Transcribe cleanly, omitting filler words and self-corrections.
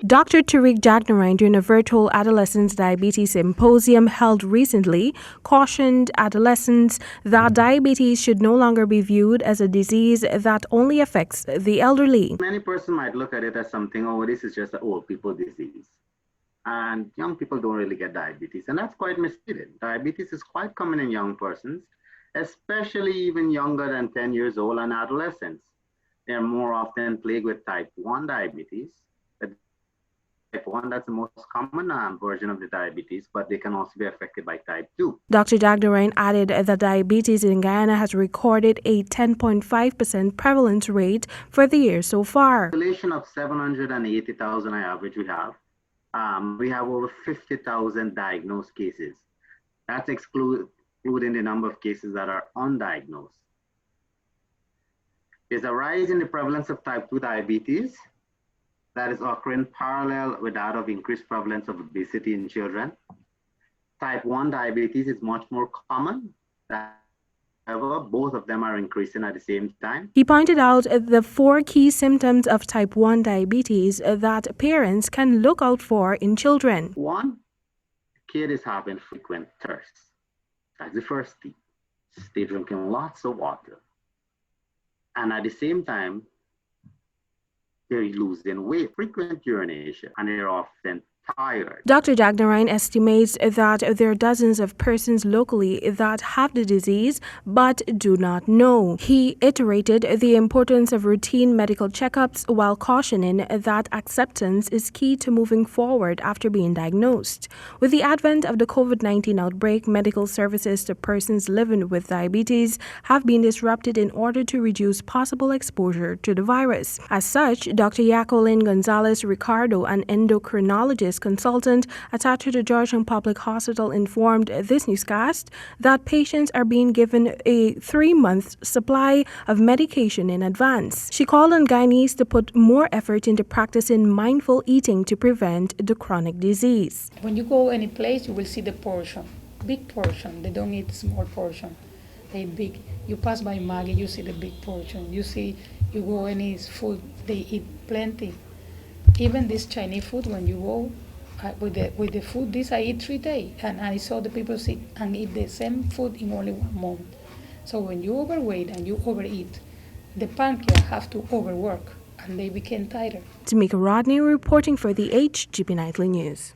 Dr. Temika Rodney, during a virtual adolescents diabetes symposium held recently, cautioned adolescents that diabetes should no longer be viewed as a disease that only affects the elderly. Many persons might look at it as something, oh, this is just an old people disease. And young people don't really get diabetes. And that's quite misleading. Diabetes is quite common in young persons, especially even younger than 10 years old and adolescents. They're more often plagued with type 1 diabetes. Type 1, that's the most common version of the diabetes, but they can also be affected by type 2. Dr. Rodney added that diabetes in Guyana has recorded a 10.5% prevalence rate for the year so far. Population of 780,000 on average we have over 50,000 diagnosed cases. That's excluding the number of cases that are undiagnosed. There's a rise in the prevalence of type 2 diabetes that is occurring parallel with that of increased prevalence of obesity in children. Type 1 diabetes is much more common. However, both of them are increasing at the same time. He pointed out the 4 key symptoms of type 1 diabetes that parents can look out for in children. 1, the kid is having frequent thirst. That's the first thing. Stay drinking lots of water. And at the same time, they're losing weight, frequent urination, and they're often tired. Dr. Rodney estimates that there are dozens of persons locally that have the disease but do not know. He iterated the importance of routine medical checkups while cautioning that acceptance is key to moving forward after being diagnosed. With the advent of the COVID-19 outbreak, medical services to persons living with diabetes have been disrupted in order to reduce possible exposure to the virus. As such, Dr. Jacqueline Gonzalez Ricardo, an endocrinologist consultant attached to the Georgetown Public Hospital, informed this newscast that patients are being given a 3-month supply of medication in advance. She called on Guyanese to put more effort into practicing mindful eating to prevent the chronic disease. When you go any place, you will see the portion, big portion. They don't eat small portion. They big. You pass by Maggie, you see the big portion. You go any food, they eat plenty. Even this Chinese food, when you go with the food, this I eat 3 days, and I saw the people sit and eat the same food in only 1 month. So when you overweight and you overeat, the pancreas have to overwork, and they became tighter. Temika Rodney reporting for the HGP Nightly News.